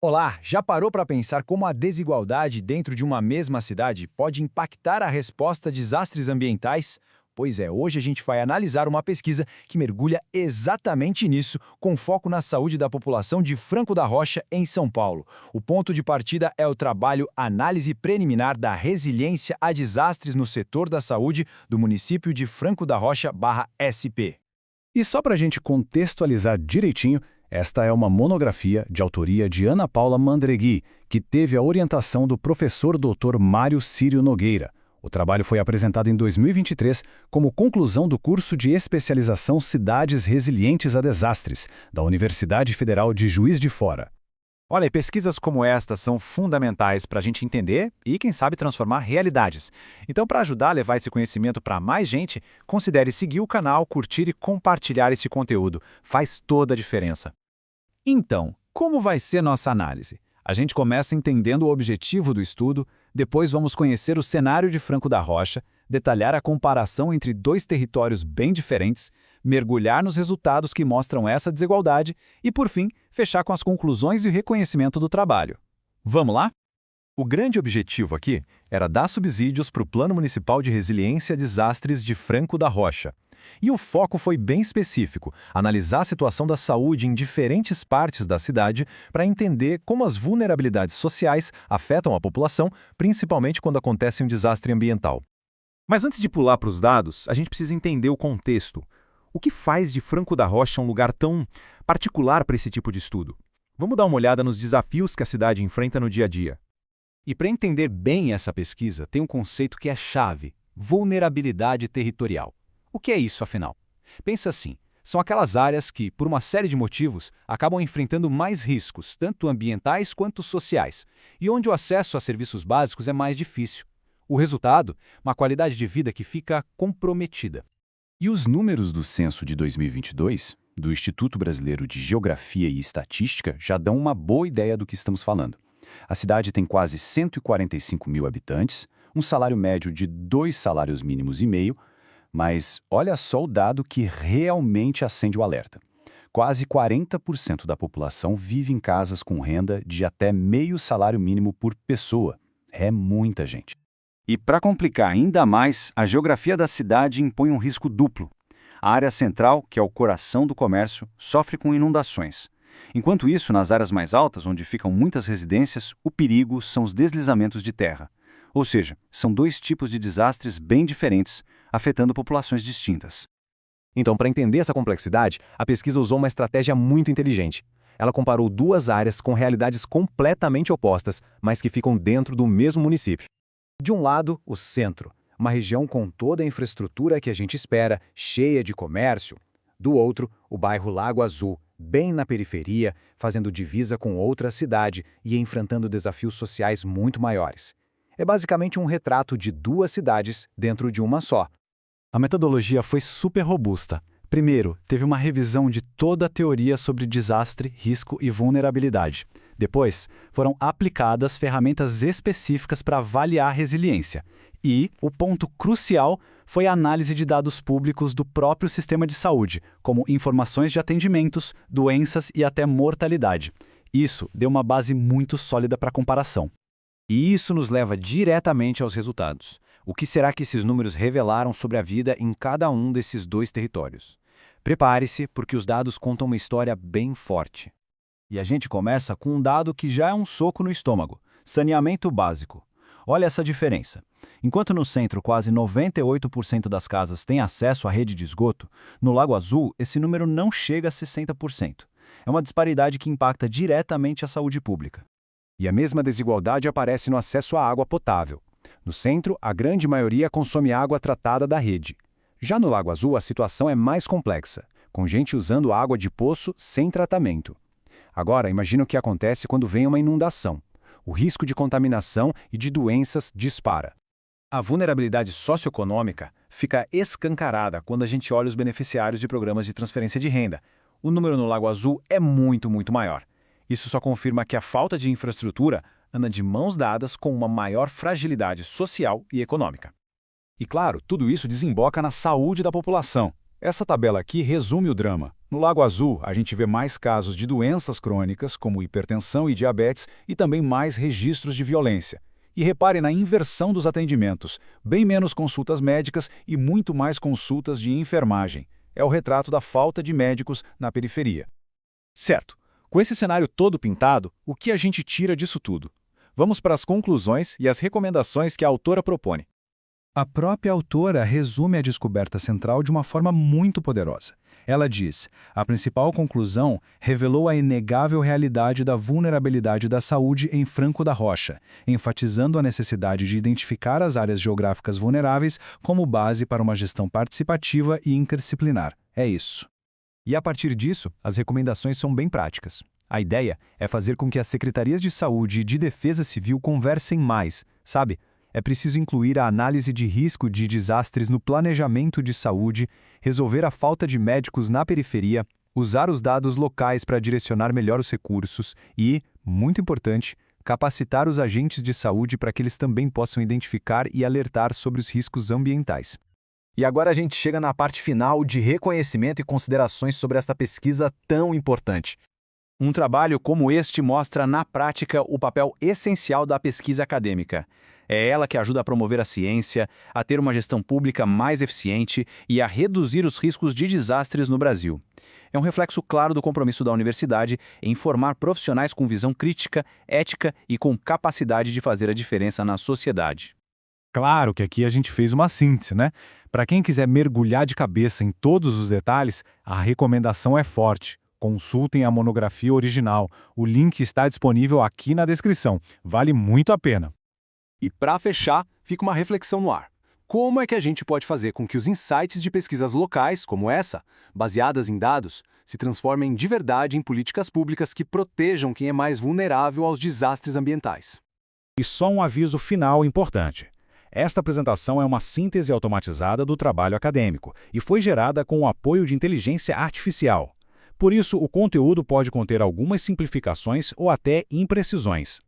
Olá, já parou para pensar como a desigualdade dentro de uma mesma cidade pode impactar a resposta a desastres ambientais? Pois é, hoje a gente vai analisar uma pesquisa que mergulha exatamente nisso, com foco na saúde da população de Franco da Rocha, em São Paulo. O ponto de partida é o trabalho Análise Preliminar da Resiliência a Desastres no Setor da Saúde do município de Franco da Rocha/SP. E só para a gente contextualizar direitinho, esta é uma monografia de autoria de Ana Paula Mandregui, que teve a orientação do professor Dr. Mário Círio Nogueira. O trabalho foi apresentado em 2023 como conclusão do curso de especialização Cidades Resilientes a Desastres, da Universidade Federal de Juiz de Fora. Olha, e pesquisas como esta são fundamentais para a gente entender e, quem sabe, transformar realidades. Então, para ajudar a levar esse conhecimento para mais gente, considere seguir o canal, curtir e compartilhar esse conteúdo. Faz toda a diferença. Então, como vai ser nossa análise? A gente começa entendendo o objetivo do estudo, depois vamos conhecer o cenário de Franco da Rocha, detalhar a comparação entre dois territórios bem diferentes, mergulhar nos resultados que mostram essa desigualdade e, por fim, fechar com as conclusões e o reconhecimento do trabalho. Vamos lá? O grande objetivo aqui era dar subsídios para o Plano Municipal de Resiliência a Desastres de Franco da Rocha. E o foco foi bem específico, analisar a situação da saúde em diferentes partes da cidade para entender como as vulnerabilidades sociais afetam a população, principalmente quando acontece um desastre ambiental. Mas antes de pular para os dados, a gente precisa entender o contexto. O que faz de Franco da Rocha um lugar tão particular para esse tipo de estudo? Vamos dar uma olhada nos desafios que a cidade enfrenta no dia a dia. E para entender bem essa pesquisa, tem um conceito que é chave: vulnerabilidade territorial. O que é isso, afinal? Pensa assim, são aquelas áreas que, por uma série de motivos, acabam enfrentando mais riscos, tanto ambientais quanto sociais, e onde o acesso a serviços básicos é mais difícil. O resultado? Uma qualidade de vida que fica comprometida. E os números do censo de 2022, do Instituto Brasileiro de Geografia e Estatística, já dão uma boa ideia do que estamos falando. A cidade tem quase 145 mil habitantes, um salário médio de 2 salários mínimos e meio, mas olha só o dado que realmente acende o alerta. Quase 40% da população vive em casas com renda de até meio salário mínimo por pessoa. É muita gente. E para complicar ainda mais, a geografia da cidade impõe um risco duplo. A área central, que é o coração do comércio, sofre com inundações. Enquanto isso, nas áreas mais altas, onde ficam muitas residências, o perigo são os deslizamentos de terra. Ou seja, são dois tipos de desastres bem diferentes, afetando populações distintas. Então, para entender essa complexidade, a pesquisa usou uma estratégia muito inteligente. Ela comparou duas áreas com realidades completamente opostas, mas que ficam dentro do mesmo município. De um lado, o centro, uma região com toda a infraestrutura que a gente espera, cheia de comércio. Do outro, o bairro Lago Azul, bem na periferia, fazendo divisa com outra cidade e enfrentando desafios sociais muito maiores. É basicamente um retrato de duas cidades dentro de uma só. A metodologia foi super robusta. Primeiro, teve uma revisão de toda a teoria sobre desastre, risco e vulnerabilidade. Depois, foram aplicadas ferramentas específicas para avaliar a resiliência. E o ponto crucial foi a análise de dados públicos do próprio sistema de saúde, como informações de atendimentos, doenças e até mortalidade. Isso deu uma base muito sólida para comparação. E isso nos leva diretamente aos resultados. O que será que esses números revelaram sobre a vida em cada um desses dois territórios? Prepare-se, porque os dados contam uma história bem forte. E a gente começa com um dado que já é um soco no estômago: saneamento básico. Olha essa diferença. Enquanto no centro quase 98% das casas têm acesso à rede de esgoto, no Lago Azul esse número não chega a 60%. É uma disparidade que impacta diretamente a saúde pública. E a mesma desigualdade aparece no acesso à água potável. No centro, a grande maioria consome água tratada da rede. Já no Lago Azul, a situação é mais complexa, com gente usando água de poço sem tratamento. Agora, imagina o que acontece quando vem uma inundação. O risco de contaminação e de doenças dispara. A vulnerabilidade socioeconômica fica escancarada quando a gente olha os beneficiários de programas de transferência de renda. O número no Lago Azul é muito maior. Isso só confirma que a falta de infraestrutura anda de mãos dadas com uma maior fragilidade social e econômica. E claro, tudo isso desemboca na saúde da população. Essa tabela aqui resume o drama. No Lago Azul, a gente vê mais casos de doenças crônicas, como hipertensão e diabetes, e também mais registros de violência. E repare na inversão dos atendimentos, bem menos consultas médicas e muito mais consultas de enfermagem. É o retrato da falta de médicos na periferia. Certo. Com esse cenário todo pintado, o que a gente tira disso tudo? Vamos para as conclusões e as recomendações que a autora propõe. A própria autora resume a descoberta central de uma forma muito poderosa. Ela diz: a principal conclusão revelou a inegável realidade da vulnerabilidade da saúde em Franco da Rocha, enfatizando a necessidade de identificar as áreas geográficas vulneráveis como base para uma gestão participativa e interdisciplinar. É isso. E a partir disso, as recomendações são bem práticas. A ideia é fazer com que as secretarias de saúde e de defesa civil conversem mais, sabe? É preciso incluir a análise de risco de desastres no planejamento de saúde, resolver a falta de médicos na periferia, usar os dados locais para direcionar melhor os recursos e, muito importante, capacitar os agentes de saúde para que eles também possam identificar e alertar sobre os riscos ambientais. E agora a gente chega na parte final de reconhecimento e considerações sobre esta pesquisa tão importante. Um trabalho como este mostra na prática o papel essencial da pesquisa acadêmica. É ela que ajuda a promover a ciência, a ter uma gestão pública mais eficiente e a reduzir os riscos de desastres no Brasil. É um reflexo claro do compromisso da universidade em formar profissionais com visão crítica, ética e com capacidade de fazer a diferença na sociedade. Claro que aqui a gente fez uma síntese, né? Para quem quiser mergulhar de cabeça em todos os detalhes, a recomendação é forte. Consultem a monografia original. O link está disponível aqui na descrição. Vale muito a pena. E para fechar, fica uma reflexão no ar. Como é que a gente pode fazer com que os insights de pesquisas locais, como essa, baseadas em dados, se transformem de verdade em políticas públicas que protejam quem é mais vulnerável aos desastres ambientais? E só um aviso final importante. Esta apresentação é uma síntese automatizada do trabalho acadêmico e foi gerada com o apoio de inteligência artificial. Por isso, o conteúdo pode conter algumas simplificações ou até imprecisões.